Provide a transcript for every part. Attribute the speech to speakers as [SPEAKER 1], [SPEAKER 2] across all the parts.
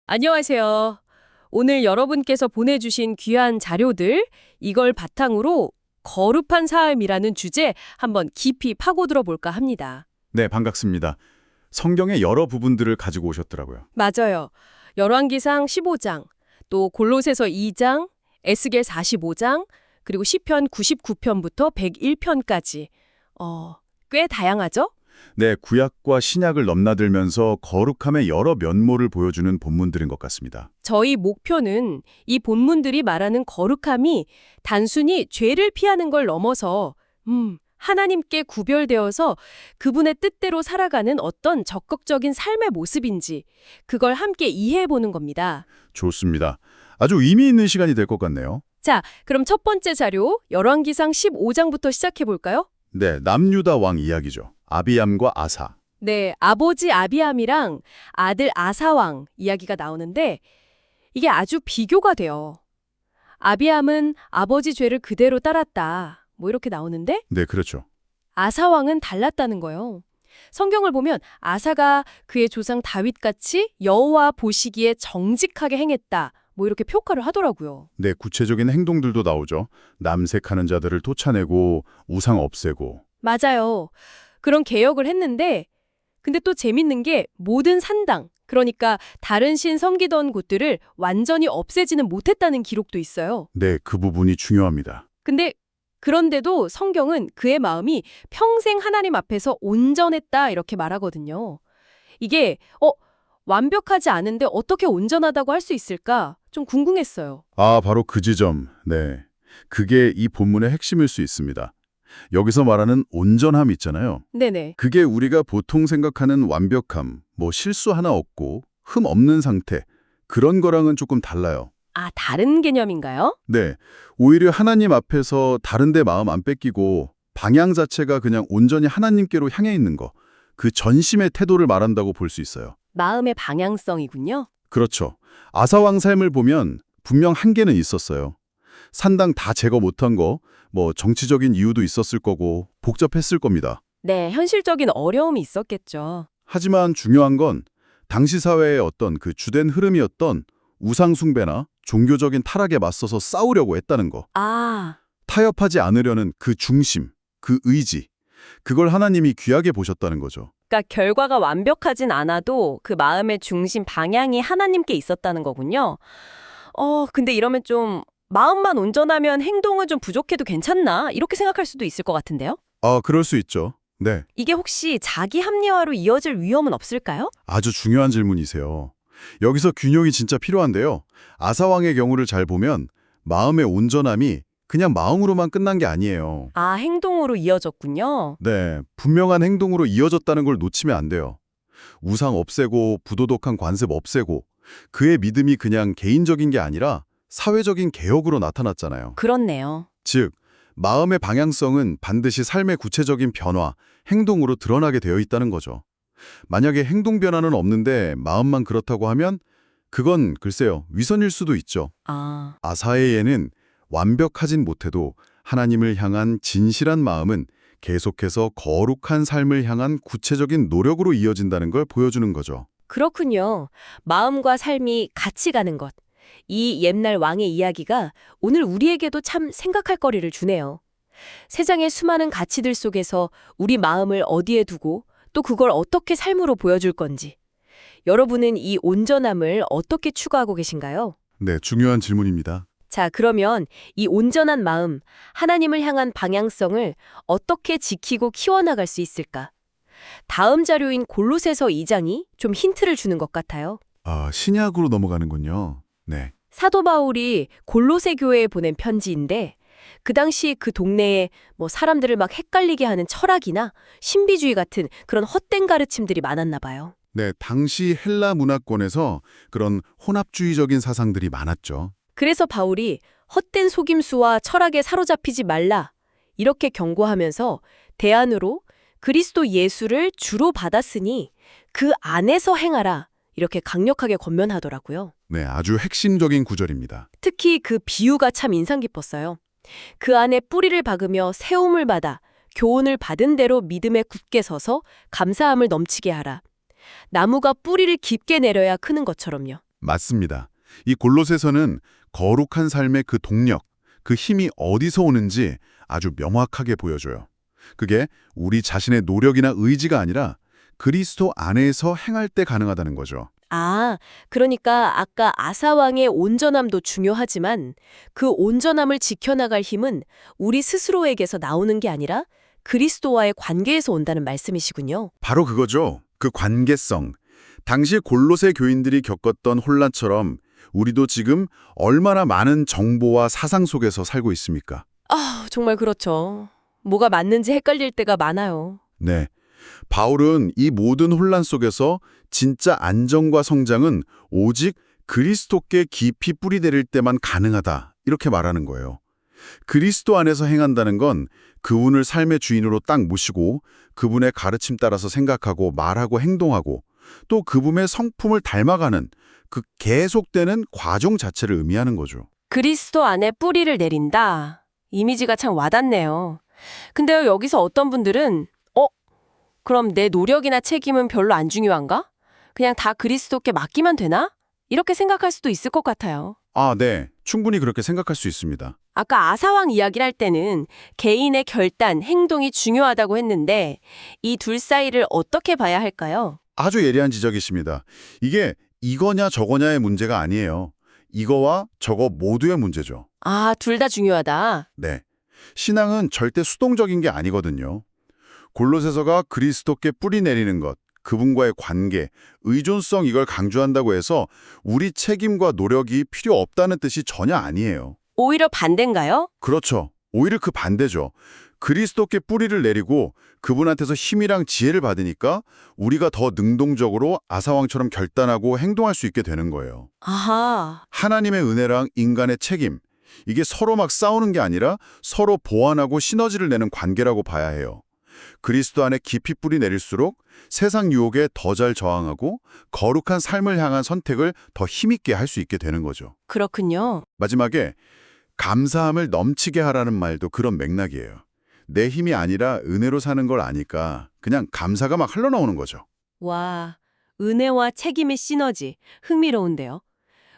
[SPEAKER 1] 안녕하세요. 오늘 여러분께서 보내주신 귀한 자료들, 이걸 바탕으로 거룩한 삶이라는 주제 한번 깊이 파고들어 볼까 합니다.
[SPEAKER 2] 네, 반갑습니다. 성경의 여러 부분들을 가지고 오셨더라고요.
[SPEAKER 1] 맞아요. 열왕기상 15장, 또 골로새서 2장, 에스겔 45장, 그리고 시편 99편부터 101편까지. 꽤 다양하죠?
[SPEAKER 2] 네, 구약과 신약을 넘나들면서 거룩함의 여러 면모를 보여주는 본문들인 것 같습니다.
[SPEAKER 1] 저희 목표는 이 본문들이 말하는 거룩함이 단순히 죄를 피하는 걸 넘어서 하나님께 구별되어서 그분의 뜻대로 살아가는 어떤 적극적인 삶의 모습인지 그걸 함께 이해해 보는 겁니다.
[SPEAKER 2] 좋습니다. 아주 의미 있는 시간이 될 것 같네요.
[SPEAKER 1] 자, 그럼 첫 번째 자료 열왕기상 15장부터 시작해 볼까요?
[SPEAKER 2] 네, 남유다 왕 이야기죠. 아비암과 아사.
[SPEAKER 1] 네, 아버지 아비암이랑 아들 아사왕 이야기가 나오는데 이게 아주 비교가 돼요. 아비암은 아버지 죄를 그대로 따랐다. 뭐 이렇게 나오는데
[SPEAKER 2] 네, 그렇죠.
[SPEAKER 1] 아사왕은 달랐다는 거예요. 성경을 보면 아사가 그의 조상 다윗같이 여호와 보시기에 정직하게 행했다. 뭐 이렇게 평가를 하더라고요.
[SPEAKER 2] 네, 구체적인 행동들도 나오죠. 남색하는 자들을 쫓아내고 우상 없애고.
[SPEAKER 1] 맞아요. 그런 개혁을 했는데 근데 또 재밌는 게 모든 산당, 그러니까 다른 신 섬기던 곳들을 완전히 없애지는 못했다는 기록도 있어요.
[SPEAKER 2] 네, 그 부분이 중요합니다.
[SPEAKER 1] 근데 그런데도 성경은 그의 마음이 평생 하나님 앞에서 온전했다 이렇게 말하거든요. 이게 완벽하지 않은데 어떻게 온전하다고 할 수 있을까? 좀 궁금했어요.
[SPEAKER 2] 아, 바로 그 지점. 네. 그게 이 본문의 핵심일 수 있습니다. 여기서 말하는 온전함 있잖아요.
[SPEAKER 1] 네네.
[SPEAKER 2] 그게 우리가 보통 생각하는 완벽함, 뭐 실수 하나 없고 흠 없는 상태, 그런 거랑은 조금 달라요.
[SPEAKER 1] 아, 다른 개념인가요?
[SPEAKER 2] 네, 오히려 하나님 앞에서 다른 데 마음 안 뺏기고 방향 자체가 그냥 온전히 하나님께로 향해 있는 거, 그 전심의 태도를 말한다고 볼 수 있어요.
[SPEAKER 1] 마음의 방향성이군요.
[SPEAKER 2] 그렇죠. 아사왕 삶을 보면 분명 한계는 있었어요. 산당 다 제거 못한 거, 뭐 정치적인 이유도 있었을 거고 복잡했을 겁니다.
[SPEAKER 1] 네, 현실적인 어려움이 있었겠죠.
[SPEAKER 2] 하지만 중요한 건 당시 사회의 어떤 그 주된 흐름이었던 우상 숭배나 종교적인 타락에 맞서서 싸우려고 했다는 거.
[SPEAKER 1] 아,
[SPEAKER 2] 타협하지 않으려는 그 중심, 그 의지. 그걸 하나님이 귀하게 보셨다는 거죠.
[SPEAKER 1] 그러니까 결과가 완벽하진 않아도 그 마음의 중심 방향이 하나님께 있었다는 거군요. 근데 이러면 좀 마음만 온전하면 행동은 좀 부족해도 괜찮나? 이렇게 생각할 수도 있을 것 같은데요?
[SPEAKER 2] 아, 그럴 수 있죠. 네,
[SPEAKER 1] 이게 혹시 자기 합리화로 이어질 위험은 없을까요?
[SPEAKER 2] 아주 중요한 질문이세요. 여기서 균형이 진짜 필요한데요. 아사왕의 경우를 잘 보면 마음의 온전함이 그냥 마음으로만 끝난 게 아니에요.
[SPEAKER 1] 아, 행동으로 이어졌군요.
[SPEAKER 2] 네, 분명한 행동으로 이어졌다는 걸 놓치면 안 돼요. 우상 없애고 부도덕한 관습 없애고 그의 믿음이 그냥 개인적인 게 아니라 사회적인 개혁으로 나타났잖아요.
[SPEAKER 1] 그렇네요.
[SPEAKER 2] 즉, 마음의 방향성은 반드시 삶의 구체적인 변화, 행동으로 드러나게 되어 있다는 거죠. 만약에 행동 변화는 없는데 마음만 그렇다고 하면 그건 글쎄요, 위선일 수도 있죠.
[SPEAKER 1] 아,
[SPEAKER 2] 아사의 예는 완벽하진 못해도 하나님을 향한 진실한 마음은 계속해서 거룩한 삶을 향한 구체적인 노력으로 이어진다는 걸 보여주는 거죠.
[SPEAKER 1] 그렇군요. 마음과 삶이 같이 가는 것. 이 옛날 왕의 이야기가 오늘 우리에게도 참 생각할 거리를 주네요. 세상의 수많은 가치들 속에서 우리 마음을 어디에 두고 또 그걸 어떻게 삶으로 보여줄 건지. 여러분은 이 온전함을 어떻게 추구하고 계신가요?
[SPEAKER 2] 네, 중요한 질문입니다.
[SPEAKER 1] 자, 그러면 이 온전한 마음, 하나님을 향한 방향성을 어떻게 지키고 키워나갈 수 있을까? 다음 자료인 골로새서 2장이 좀 힌트를 주는 것 같아요.
[SPEAKER 2] 아, 신약으로 넘어가는군요. 네.
[SPEAKER 1] 사도 바울이 골로새 교회에 보낸 편지인데 그 당시 그 동네에 사람들을 막 헷갈리게 하는 철학이나 신비주의 같은 그런 헛된 가르침들이 많았나 봐요.
[SPEAKER 2] 네, 당시 헬라 문화권에서 그런 혼합주의적인 사상들이 많았죠.
[SPEAKER 1] 그래서 바울이 헛된 속임수와 철학에 사로잡히지 말라 이렇게 경고하면서 대안으로 그리스도 예수를 주로 받았으니 그 안에서 행하라 이렇게 강력하게 권면하더라고요.
[SPEAKER 2] 네, 아주 핵심적인 구절입니다.
[SPEAKER 1] 특히 그 비유가 참 인상 깊었어요. 그 안에 뿌리를 박으며 세움을 받아 교훈을 받은 대로 믿음에 굳게 서서 감사함을 넘치게 하라. 나무가 뿌리를 깊게 내려야 크는 것처럼요.
[SPEAKER 2] 맞습니다. 이 골로새서는 거룩한 삶의 그 동력, 그 힘이 어디서 오는지 아주 명확하게 보여줘요. 그게 우리 자신의 노력이나 의지가 아니라 그리스도 안에서 행할 때 가능하다는 거죠.
[SPEAKER 1] 아, 그러니까 아까 아사왕의 온전함도 중요하지만 그 온전함을 지켜나갈 힘은 우리 스스로에게서 나오는 게 아니라 그리스도와의 관계에서 온다는 말씀이시군요.
[SPEAKER 2] 바로 그거죠. 그 관계성. 당시 골로새 교인들이 겪었던 혼란처럼 우리도 지금 얼마나 많은 정보와 사상 속에서 살고 있습니까?
[SPEAKER 1] 아, 정말 그렇죠. 뭐가 맞는지 헷갈릴 때가 많아요.
[SPEAKER 2] 네. 바울은 이 모든 혼란 속에서 진짜 안정과 성장은 오직 그리스도께 깊이 뿌리내릴 때만 가능하다. 이렇게 말하는 거예요. 그리스도 안에서 행한다는 건 그분을 삶의 주인으로 딱 모시고 그분의 가르침 따라서 생각하고 말하고 행동하고 또 그분의 성품을 닮아가는 그 계속되는 과정 자체를 의미하는 거죠.
[SPEAKER 1] 그리스도 안에 뿌리를 내린다. 이미지가 참 와닿네요. 근데요, 여기서 어떤 분들은 그럼 내 노력이나 책임은 별로 안 중요한가? 그냥 다 그리스도께 맡기면 되나? 이렇게 생각할 수도 있을 것 같아요.
[SPEAKER 2] 아, 네. 충분히 그렇게 생각할 수 있습니다.
[SPEAKER 1] 아까 아사왕 이야기를 할 때는 개인의 결단, 행동이 중요하다고 했는데 이 둘 사이를 어떻게 봐야 할까요?
[SPEAKER 2] 아주 예리한 지적이십니다. 이게 이거냐 저거냐의 문제가 아니에요. 이거와 저거 모두의 문제죠.
[SPEAKER 1] 아, 둘 다 중요하다.
[SPEAKER 2] 네. 신앙은 절대 수동적인 게 아니거든요. 골로새서가 그리스도께 뿌리 내리는 것, 그분과의 관계, 의존성 이걸 강조한다고 해서 우리 책임과 노력이 필요 없다는 뜻이 전혀 아니에요.
[SPEAKER 1] 오히려 반대인가요?
[SPEAKER 2] 그렇죠. 오히려 그 반대죠. 그리스도께 뿌리를 내리고 그분한테서 힘이랑 지혜를 받으니까 우리가 더 능동적으로 아사왕처럼 결단하고 행동할 수 있게 되는 거예요.
[SPEAKER 1] 아하.
[SPEAKER 2] 하나님의 은혜랑 인간의 책임, 이게 서로 막 싸우는 게 아니라 서로 보완하고 시너지를 내는 관계라고 봐야 해요. 그리스도 안에 깊이 뿌리 내릴수록 세상 유혹에 더 잘 저항하고 거룩한 삶을 향한 선택을 더 힘있게 할 수 있게 되는 거죠.
[SPEAKER 1] 그렇군요.
[SPEAKER 2] 마지막에 감사함을 넘치게 하라는 말도 그런 맥락이에요. 내 힘이 아니라 은혜로 사는 걸 아니까 그냥 감사가 막 흘러나오는 거죠.
[SPEAKER 1] 와, 은혜와 책임의 시너지, 흥미로운데요.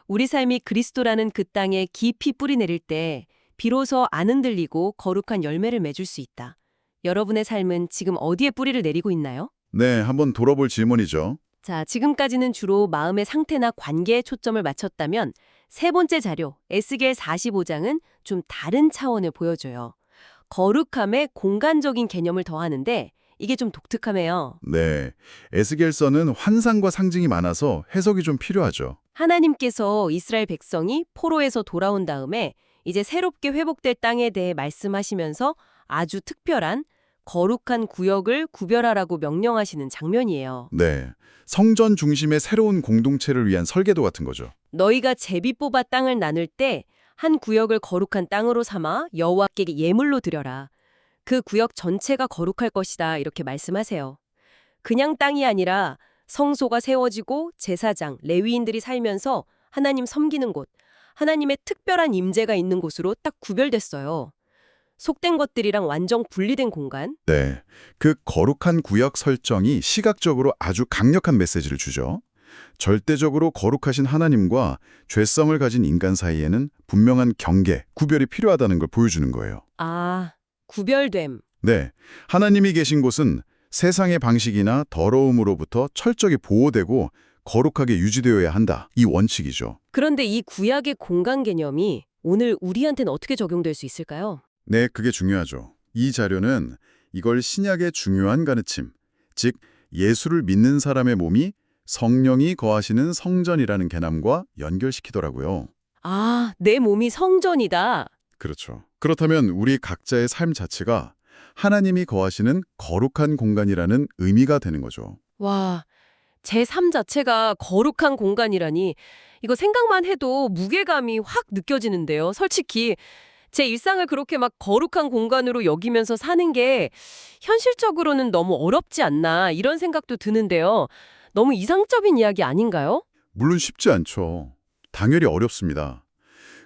[SPEAKER 1] 우리 삶이 그리스도라는 그 땅에 깊이 뿌리 내릴 때 비로소 안 흔들리고 거룩한 열매를 맺을 수 있다. 여러분의 삶은 지금 어디에 뿌리를 내리고 있나요?
[SPEAKER 2] 네, 한번 돌아볼 질문이죠.
[SPEAKER 1] 자, 지금까지는 주로 마음의 상태나 관계에 초점을 맞췄다면 세 번째 자료, 에스겔 45장은 좀 다른 차원을 보여줘요. 거룩함에 공간적인 개념을 더하는데 이게 좀 독특하네요.
[SPEAKER 2] 네, 에스겔서는 환상과 상징이 많아서 해석이 좀 필요하죠.
[SPEAKER 1] 하나님께서 이스라엘 백성이 포로에서 돌아온 다음에 이제 새롭게 회복될 땅에 대해 말씀하시면서 아주 특별한 거룩한 구역을 구별하라고 명령하시는 장면이에요.
[SPEAKER 2] 네, 성전 중심의 새로운 공동체를 위한 설계도 같은 거죠.
[SPEAKER 1] 너희가 제비 뽑아 땅을 나눌 때 한 구역을 거룩한 땅으로 삼아 여호와께 예물로 드려라. 그 구역 전체가 거룩할 것이다. 이렇게 말씀하세요. 그냥 땅이 아니라 성소가 세워지고 제사장, 레위인들이 살면서 하나님 섬기는 곳, 하나님의 특별한 임재가 있는 곳으로 딱 구별됐어요. 속된 것들이랑 완전 분리된 공간.
[SPEAKER 2] 네, 그 거룩한 구역 설정이 시각적으로 아주 강력한 메시지를 주죠. 절대적으로 거룩하신 하나님과 죄성을 가진 인간 사이에는 분명한 경계, 구별이 필요하다는 걸 보여주는 거예요.
[SPEAKER 1] 아, 구별됨.
[SPEAKER 2] 네, 하나님이 계신 곳은 세상의 방식이나 더러움으로부터 철저히 보호되고 거룩하게 유지되어야 한다. 이 원칙이죠.
[SPEAKER 1] 그런데 이 구약의 공간 개념이 오늘 우리한테는 어떻게 적용될 수 있을까요?
[SPEAKER 2] 네, 그게 중요하죠. 이 자료는 이걸 신약의 중요한 가르침, 즉 예수를 믿는 사람의 몸이 성령이 거하시는 성전이라는 개념과 연결시키더라고요.
[SPEAKER 1] 아, 내 몸이 성전이다.
[SPEAKER 2] 그렇죠. 그렇다면 우리 각자의 삶 자체가 하나님이 거하시는 거룩한 공간이라는 의미가 되는 거죠.
[SPEAKER 1] 와, 제 삶 자체가 거룩한 공간이라니 이거 생각만 해도 무게감이 확 느껴지는데요. 솔직히 제 일상을 그렇게 막 거룩한 공간으로 여기면서 사는 게 현실적으로는 너무 어렵지 않나 이런 생각도 드는데요. 너무 이상적인 이야기 아닌가요?
[SPEAKER 2] 물론 쉽지 않죠. 당연히 어렵습니다.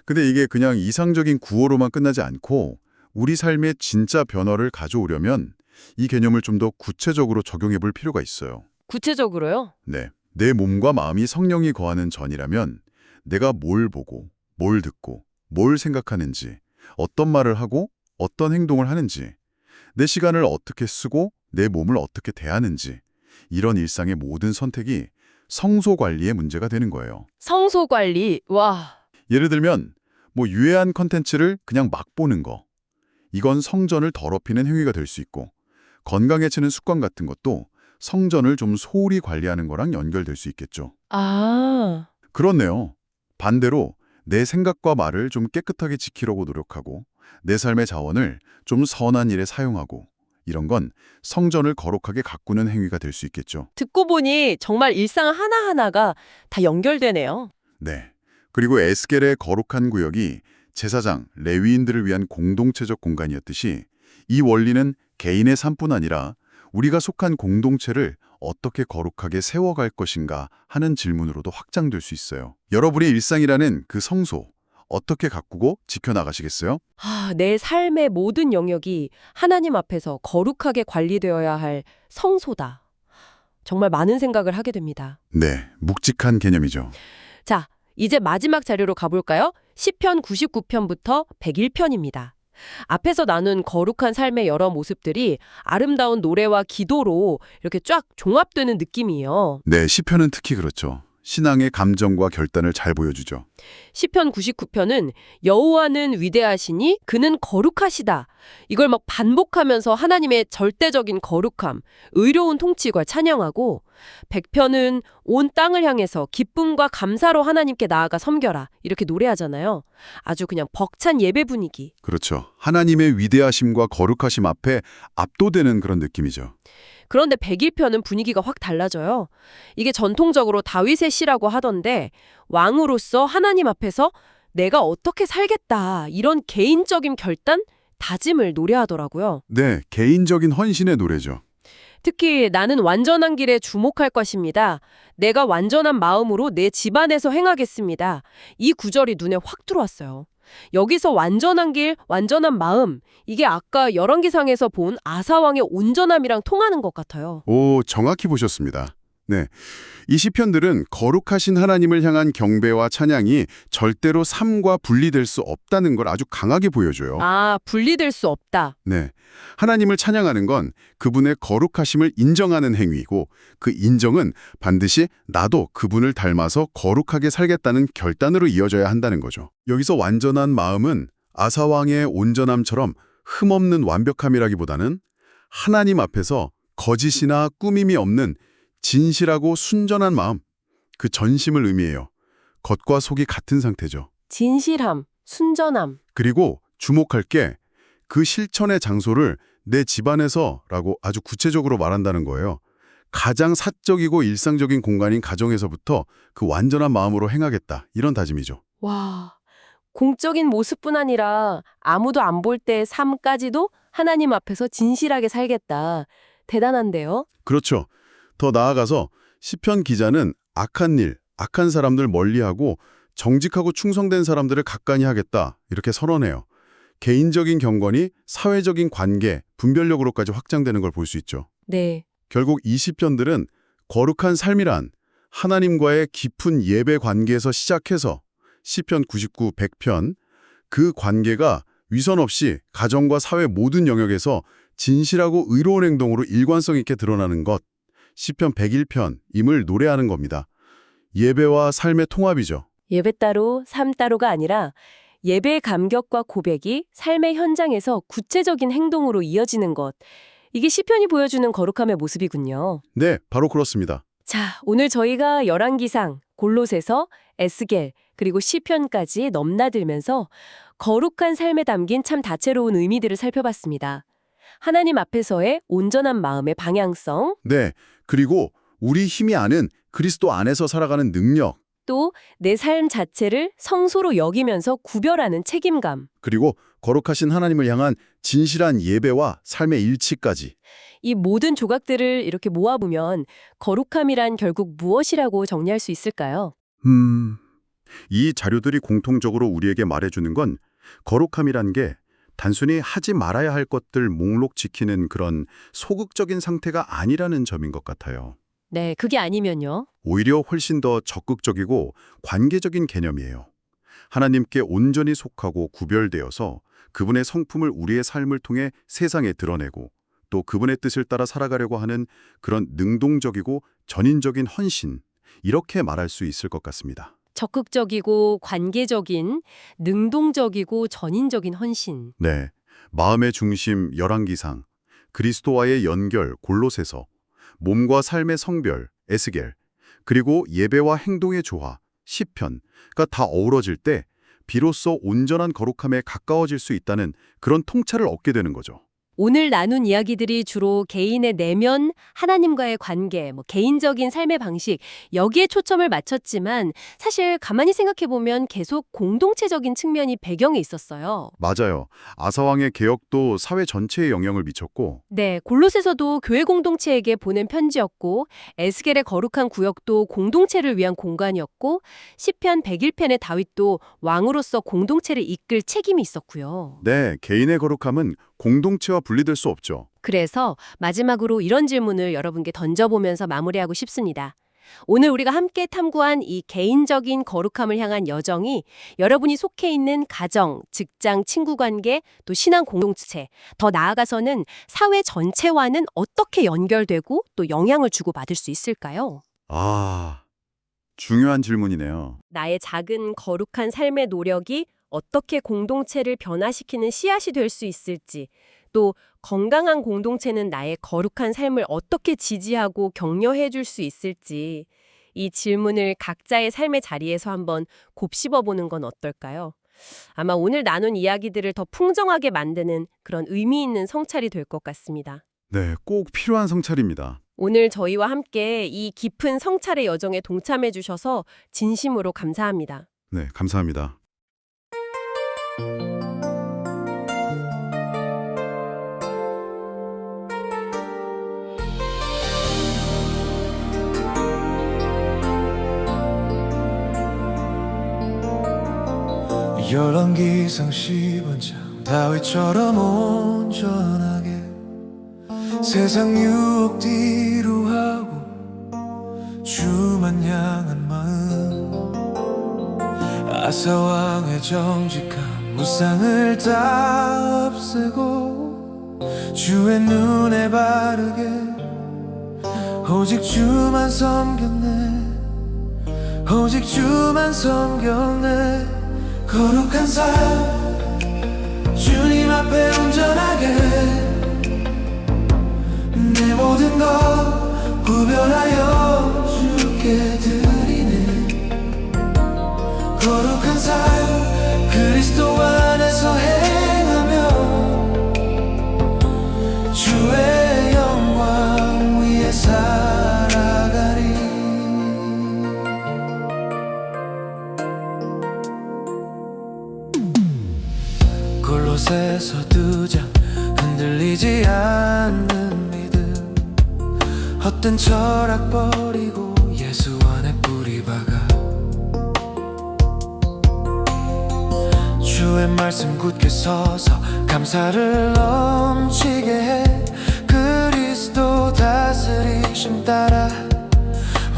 [SPEAKER 2] 근데 이게 그냥 이상적인 구호로만 끝나지 않고 우리 삶에 진짜 변화를 가져오려면 이 개념을 좀 더 구체적으로 적용해 볼 필요가 있어요.
[SPEAKER 1] 구체적으로요?
[SPEAKER 2] 네. 내 몸과 마음이 성령이 거하는 전이라면 내가 뭘 보고, 뭘 듣고, 뭘 생각하는지, 어떤 말을 하고 어떤 행동을 하는지, 내 시간을 어떻게 쓰고 내 몸을 어떻게 대하는지, 이런 일상의 모든 선택이 성소 관리의 문제가 되는 거예요.
[SPEAKER 1] 성소 관리, 와.
[SPEAKER 2] 예를 들면 유해한 컨텐츠를 그냥 막 보는 거. 이건 성전을 더럽히는 행위가 될 수 있고, 건강해지는 습관 같은 것도 성전을 좀 소홀히 관리하는 거랑 연결될 수 있겠죠.
[SPEAKER 1] 아,
[SPEAKER 2] 그렇네요. 반대로 내 생각과 말을 좀 깨끗하게 지키려고 노력하고 내 삶의 자원을 좀 선한 일에 사용하고, 이런 건 성전을 거룩하게 가꾸는 행위가 될 수 있겠죠.
[SPEAKER 1] 듣고 보니 정말 일상 하나하나가 다 연결되네요.
[SPEAKER 2] 네. 그리고 에스겔의 거룩한 구역이 제사장, 레위인들을 위한 공동체적 공간이었듯이 이 원리는 개인의 삶뿐 아니라 우리가 속한 공동체를 어떻게 거룩하게 세워갈 것인가 하는 질문으로도 확장될 수 있어요. 여러분의 일상이라는 그 성소, 어떻게 가꾸고 지켜나가시겠어요?
[SPEAKER 1] 내 삶의 모든 영역이 하나님 앞에서 거룩하게 관리되어야 할 성소다. 정말 많은 생각을 하게 됩니다.
[SPEAKER 2] 네, 묵직한 개념이죠.
[SPEAKER 1] 자, 이제 마지막 자료로 가볼까요? 시편 99편부터 101편입니다. 앞에서 나눈 거룩한 삶의 여러 모습들이 아름다운 노래와 기도로 이렇게 쫙 종합되는 느낌이에요.
[SPEAKER 2] 네, 시편은 특히 그렇죠. 신앙의 감정과 결단을 잘 보여주죠.
[SPEAKER 1] 시편 99편은 여호와는 위대하시니 그는 거룩하시다. 이걸 막 반복하면서 하나님의 절대적인 거룩함, 의로운 통치가 찬양하고, 100편은 온 땅을 향해서 기쁨과 감사로 하나님께 나아가 섬겨라. 이렇게 노래하잖아요. 아주 그냥 벅찬 예배 분위기.
[SPEAKER 2] 그렇죠. 하나님의 위대하심과 거룩하심 앞에 압도되는 그런 느낌이죠.
[SPEAKER 1] 그런데 101편은 분위기가 확 달라져요. 이게 전통적으로 다윗의 시라고 하던데, 왕으로서 하나님 앞에서 내가 어떻게 살겠다, 이런 개인적인 결단, 다짐을 노래하더라고요.
[SPEAKER 2] 네, 개인적인 헌신의 노래죠.
[SPEAKER 1] 특히 나는 완전한 길에 주목할 것입니다. 내가 완전한 마음으로 내 집안에서 행하겠습니다. 이 구절이 눈에 확 들어왔어요. 여기서 완전한 길, 완전한 마음, 이게 아까 열왕기상에서 본 아사왕의 온전함이랑 통하는 것 같아요.
[SPEAKER 2] 오, 정확히 보셨습니다. 네, 이 시편들은 거룩하신 하나님을 향한 경배와 찬양이 절대로 삶과 분리될 수 없다는 걸 아주 강하게 보여줘요.
[SPEAKER 1] 분리될 수 없다.
[SPEAKER 2] 네, 하나님을 찬양하는 건 그분의 거룩하심을 인정하는 행위이고, 그 인정은 반드시 나도 그분을 닮아서 거룩하게 살겠다는 결단으로 이어져야 한다는 거죠. 여기서 완전한 마음은 아사왕의 온전함처럼 흠없는 완벽함이라기보다는 하나님 앞에서 거짓이나 꾸밈이 없는 진실하고 순전한 마음, 그 전심을 의미해요. 겉과 속이 같은 상태죠.
[SPEAKER 1] 진실함, 순전함.
[SPEAKER 2] 그리고 주목할 게 그 실천의 장소를 내 집안에서라고 아주 구체적으로 말한다는 거예요. 가장 사적이고 일상적인 공간인 가정에서부터 그 완전한 마음으로 행하겠다, 이런 다짐이죠.
[SPEAKER 1] 와, 공적인 모습뿐 아니라 아무도 안 볼 때의 삶까지도 하나님 앞에서 진실하게 살겠다. 대단한데요?
[SPEAKER 2] 그렇죠. 더 나아가서 시편 기자는 악한 일, 악한 사람들 멀리하고 정직하고 충성된 사람들을 가까이 하겠다, 이렇게 선언해요. 개인적인 경건이 사회적인 관계, 분별력으로까지 확장되는 걸 볼 수 있죠.
[SPEAKER 1] 네.
[SPEAKER 2] 결국 이 시편들은 거룩한 삶이란 하나님과의 깊은 예배 관계에서 시작해서 시편 99, 100편, 그 관계가 위선 없이 가정과 사회 모든 영역에서 진실하고 의로운 행동으로 일관성 있게 드러나는 것, 시편 101편임을 노래하는 겁니다. 예배와 삶의 통합이죠.
[SPEAKER 1] 예배 따로, 삶 따로가 아니라 예배의 감격과 고백이 삶의 현장에서 구체적인 행동으로 이어지는 것. 이게 시편이 보여주는 거룩함의 모습이군요.
[SPEAKER 2] 네, 바로 그렇습니다.
[SPEAKER 1] 자, 오늘 저희가 열왕기상, 골로새서, 에스겔, 그리고 시편까지 넘나들면서 거룩한 삶에 담긴 참 다채로운 의미들을 살펴봤습니다. 하나님 앞에서의 온전한 마음의 방향성,
[SPEAKER 2] 네, 그리고 우리 힘이 아는 그리스도 안에서 살아가는 능력,
[SPEAKER 1] 또 내 삶 자체를 성소로 여기면서 구별하는 책임감.
[SPEAKER 2] 그리고 거룩하신 하나님을 향한 진실한 예배와 삶의 일치까지.
[SPEAKER 1] 이 모든 조각들을 이렇게 모아보면 거룩함이란 결국 무엇이라고 정리할 수 있을까요?
[SPEAKER 2] 이 자료들이 공통적으로 우리에게 말해주는 건 거룩함이란 게 단순히 하지 말아야 할 것들 목록 지키는 그런 소극적인 상태가 아니라는 점인 것 같아요.
[SPEAKER 1] 네, 그게 아니면요.
[SPEAKER 2] 오히려 훨씬 더 적극적이고 관계적인 개념이에요. 하나님께 온전히 속하고 구별되어서 그분의 성품을 우리의 삶을 통해 세상에 드러내고 또 그분의 뜻을 따라 살아가려고 하는 그런 능동적이고 전인적인 헌신, 이렇게 말할 수 있을 것 같습니다.
[SPEAKER 1] 적극적이고 관계적인, 능동적이고 전인적인 헌신.
[SPEAKER 2] 네, 마음의 중심 열왕기상, 그리스도와의 연결 골로새서, 몸과 삶의 성별 에스겔, 그리고 예배와 행동의 조화 시편가 다 어우러질 때 비로소 온전한 거룩함에 가까워질 수 있다는 그런 통찰을 얻게 되는 거죠.
[SPEAKER 1] 오늘 나눈 이야기들이 주로 개인의 내면, 하나님과의 관계, 개인적인 삶의 방식, 여기에 초점을 맞췄지만 사실 가만히 생각해보면 계속 공동체적인 측면이 배경에 있었어요.
[SPEAKER 2] 맞아요. 아사왕의 개혁도 사회 전체에 영향을 미쳤고
[SPEAKER 1] 네, 골로새서도 교회 공동체에게 보낸 편지였고, 에스겔의 거룩한 구역도 공동체를 위한 공간이었고, 시편 101편의 다윗도 왕으로서 공동체를 이끌 책임이 있었고요.
[SPEAKER 2] 네, 개인의 거룩함은 공동체와 분리될 수 없죠.
[SPEAKER 1] 그래서 마지막으로 이런 질문을 여러분께 던져보면서 마무리하고 싶습니다. 오늘 우리가 함께 탐구한 이 개인적인 거룩함을 향한 여정이 여러분이 속해 있는 가정, 직장, 친구관계, 또 신앙 공동체, 더 나아가서는 사회 전체와는 어떻게 연결되고 또 영향을 주고받을 수 있을까요?
[SPEAKER 2] 아, 중요한 질문이네요.
[SPEAKER 1] 나의 작은 거룩한 삶의 노력이 어떻게 공동체를 변화시키는 씨앗이 될 수 있을지, 또 건강한 공동체는 나의 거룩한 삶을 어떻게 지지하고 격려해 줄 수 있을지, 이 질문을 각자의 삶의 자리에서 한번 곱씹어 보는 건 어떨까요? 아마 오늘 나눈 이야기들을 더 풍성하게 만드는 그런 의미 있는 성찰이 될 것 같습니다.
[SPEAKER 2] 네, 꼭 필요한 성찰입니다.
[SPEAKER 1] 오늘 저희와 함께 이 깊은 성찰의 여정에 동참해 주셔서 진심으로 감사합니다.
[SPEAKER 2] 네, 감사합니다.
[SPEAKER 3] 열왕기상 10원장 다윗처럼 온전하게 세상 유혹 뒤로 하고 주만 향한 마음 아사왕의 정직함 무상을 다 없애고 주의 눈에 바르게 오직 주만 섬겼네 오직 주만 섬겼네 거룩한 삶 주님 앞에 온전하게 내 모든 것 구별하여 주께 드리네 거룩한 삶 그리스도 안에서 행하며 주의 영광 위에 살아가리 골로새서 2장 흔들리지 않는 믿음 헛된 철학 버리고 예수 안에 뿌리 박아 주의 말씀 굳게 서서 감사를 넘치게 해 그리스도 다스리심 따라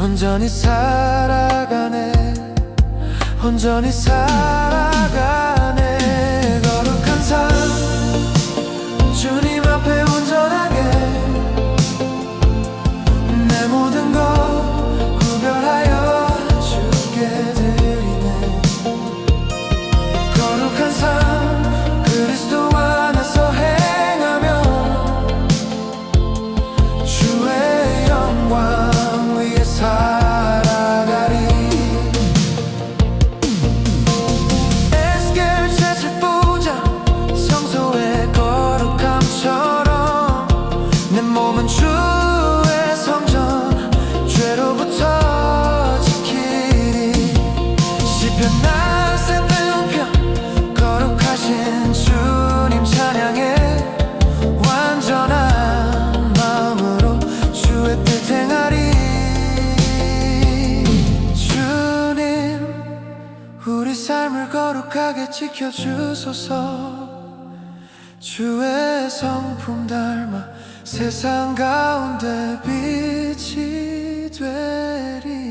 [SPEAKER 3] 온전히 살아가네 온전히 살아가네 거룩한 삶 주님 앞에 온전하게 내 모든 것 구별하여 주께 드리네 거룩한 삶 그리스도 안에서 행하며 주의 영광 위에 살아가리 에스겔 제7부장 성소의 거룩함처럼 내 몸은 주의 성전 죄로부터 지키리 시편 난센 편 거룩하신 주님 찬양해 완전한 마음으로 주의 뜻 행하리 주님 우리 삶을 거룩하게 지켜주소서 주의 성품 닮아 세상 가운데 빛이 되리